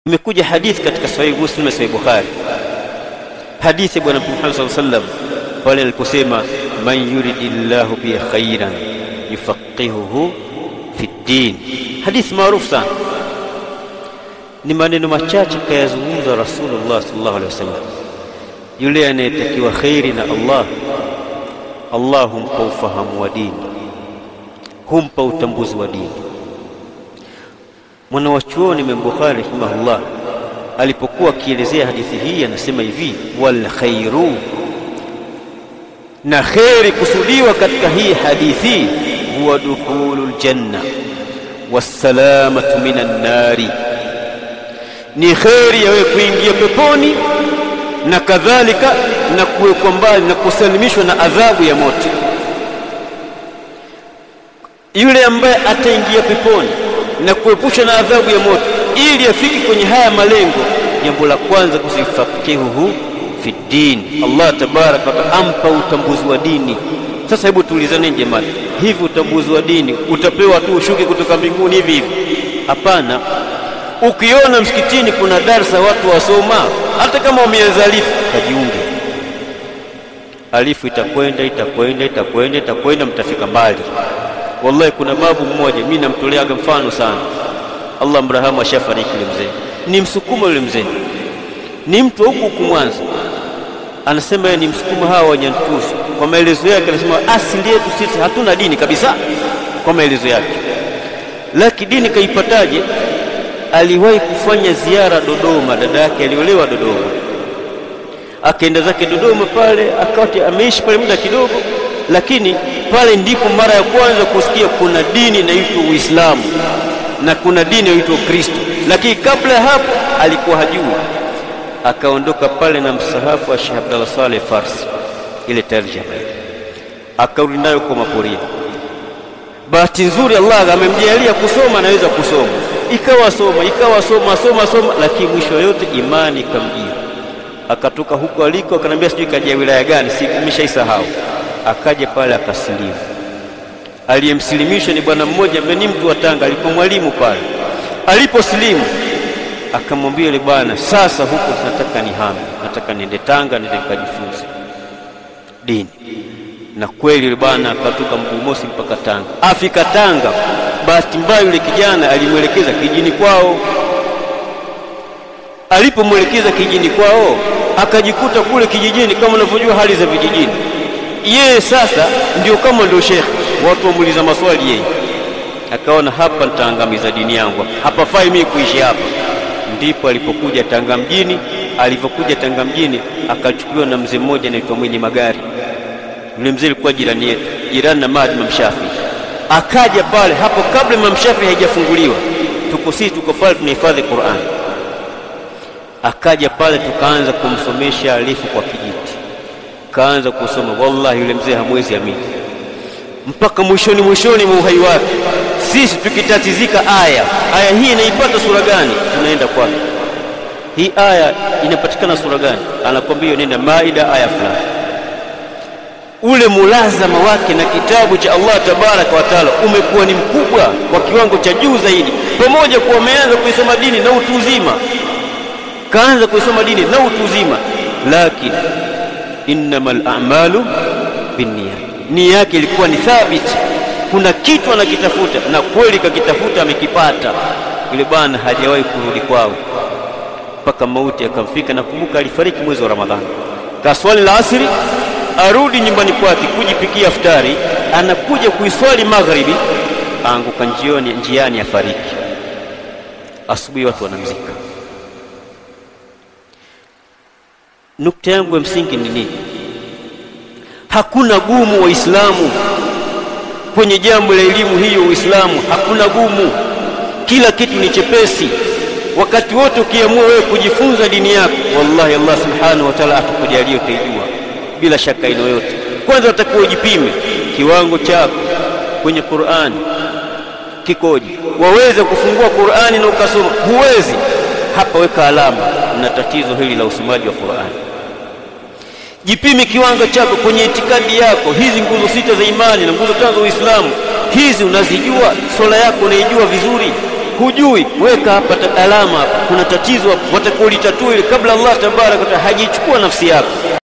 Imekuja hadithi katika Sahih Muslim na Sahih Bukhari, hadithi ya Bwana Muhammad sallallahu alaihi wasallam pale aliposema, man yuridillahu bi khairan yufaqihuhu fi din. Hadithi maarufu sana, ni maneno machache kayazungumza Rasulullah sallallahu alaihi wasallam. Yule anayetakiwa khairi na Allah humpa ufahamu wa dini, humpa utambuzi wa dini. Mwana wa chuoni Imam Bukhari rahimahullah alipokuwa akielezea hadithi hii anasema hivi, wal khairu, na khairi kusudiwa katika hii hadithi huwa dukhulul janna wassalamatu minan nari, ni khairi ya wewe kuingia peponi na kadhalika na kuwekwa mbali na kusalimishwa na adhabu ya moto. Yule ambaye ataingia peponi na kuepusha na adhabu ya moto ili afike kwenye haya malengo, jambo la kwanza kusifakihuhu fi din, Allah tabaraka wa ampa utambuzi wa dini. Sasa hebu tuulizane jamani, hivi utambuzi wa dini utapewa tu ushuke kutoka mbinguni hivi hivi? Hapana. Ukiona msikitini kuna darasa watu wasoma, hata kama umeanza alifu, kajiunge. Alifu itakwenda mtafika mbali. Wallahi kuna babu mmoja mimi namtolea mfano sana, Allah mrahamu, ashafariki yule mzee. Ni msukuma yule mzee, ni mtu huku Mwanza. Anasema yeye ni msukuma hawa wa Nyantusu. Kwa maelezo yake anasema asili yetu sisi hatuna dini kabisa, kwa maelezo yake. Lakini dini kaipataje? Aliwahi kufanya ziara Dodoma, dada yake aliolewa Dodoma. Akaenda zake Dodoma pale, akati ameishi pale muda kidogo, lakini pale ndipo mara ya kwanza kusikia kuna dini inaitwa Uislamu na kuna dini inaitwa Kristo. Lakini kabla ya hapo alikuwa hajui. Akaondoka pale na msahafu wa Sheikh Abdullah Saleh Farsi, ile tarjama, akarudi nayo kwa maporini. Bahati nzuri Allah amemjalia kusoma, anaweza kusoma. Ikawa soma, lakini mwisho yote imani ikamjia. Akatoka huko aliko, akanambia sijui kaja wilaya gani, nimeshaisahau. Akaja pale akasilimu. Aliyemsilimisha ni bwana mmoja ambaye ni mtu wa Tanga, alikuwa mwalimu pale. Aliposilimu akamwambia yule bwana, sasa huko nataka nihame, nataka niende Tanga, niende kujifunza dini. Na kweli yule bwana akatoka Mguu Mosi mpaka Tanga. Afika Tanga, bahati mbaya yule kijana alimwelekeza kijini kwao. Alipomwelekeza kijini kwao, akajikuta kule kijijini kama unavyojua hali za vijijini. Yeye sasa ndio kama ndio shekhi, watu wamuuliza maswali yeye. Akaona hapa nitaangamiza dini yangu, hapa fai mimi kuishi hapa. Ndipo alipokuja Tanga mjini. Alipokuja Tanga mjini akachukuliwa na mzee mmoja anaitwa Mwenye Magari. Yule mzee alikuwa jirani yetu, jirani na Imam Shafi. Akaja pale hapo kabla Imam Shafi haijafunguliwa, tuko pale tunahifadhi Qur'an. Akaja pale tukaanza kumsomesha alifu kwa kijiti, kaanza kusoma. Wallahi yule mzee hamwezi amini, mpaka mwishoni mwa uhai wake sisi tukitatizika aya hii inaipata sura gani, tunaenda kwake, hii aya inapatikana sura gani, anakwambia nenda Maida aya fulani. Ule mulazama wake na kitabu cha Allah tabaraka wa taala umekuwa ni mkubwa kwa kiwango cha juu zaidi, pamoja kwa ameanza kuisoma dini na utu uzima, kaanza kuisoma dini na utu uzima. Lakini innamal a'malu binniyat, nia yake ilikuwa ni thabiti. Kuna kitu anakitafuta na kweli kakitafuta, amekipata. Yule bwana hajawahi kurudi kwao mpaka mauti akamfika. Nakumbuka alifariki mwezi wa Ramadhani, kaswali la asri, arudi nyumbani kwake kujipikia iftari, anakuja kuiswali magharibi, aanguka njiani afariki. Asubuhi watu wanamzika. Nukta yangu ya msingi ni nini? Hakuna gumu Waislamu kwenye jambo la elimu hiyo. Uislamu hakuna gumu, kila kitu ni chepesi. Wakati wote ukiamua wewe kujifunza dini yako, wallahi Allah subhanahu wa ta'ala atakujalia utaijua bila shaka ino yote. Kwanza utakuwa ujipime kiwango chako kwenye Qur'ani kikoje. Waweza kufungua Qur'ani na ukasoma? Huwezi. Hapa weka alama na tatizo hili la usomaji wa Qur'ani. Jipime kiwango chako kwenye itikadi yako. Hizi nguzo 6 za imani na nguzo 5 za Uislamu, hizi unazijua? Swala yako unaijua vizuri? hujui, weka hapa alama hapa, kuna tatizo hapa, watakulitatue kabla Allah tabaraka wa taala hajichukua nafsi yako.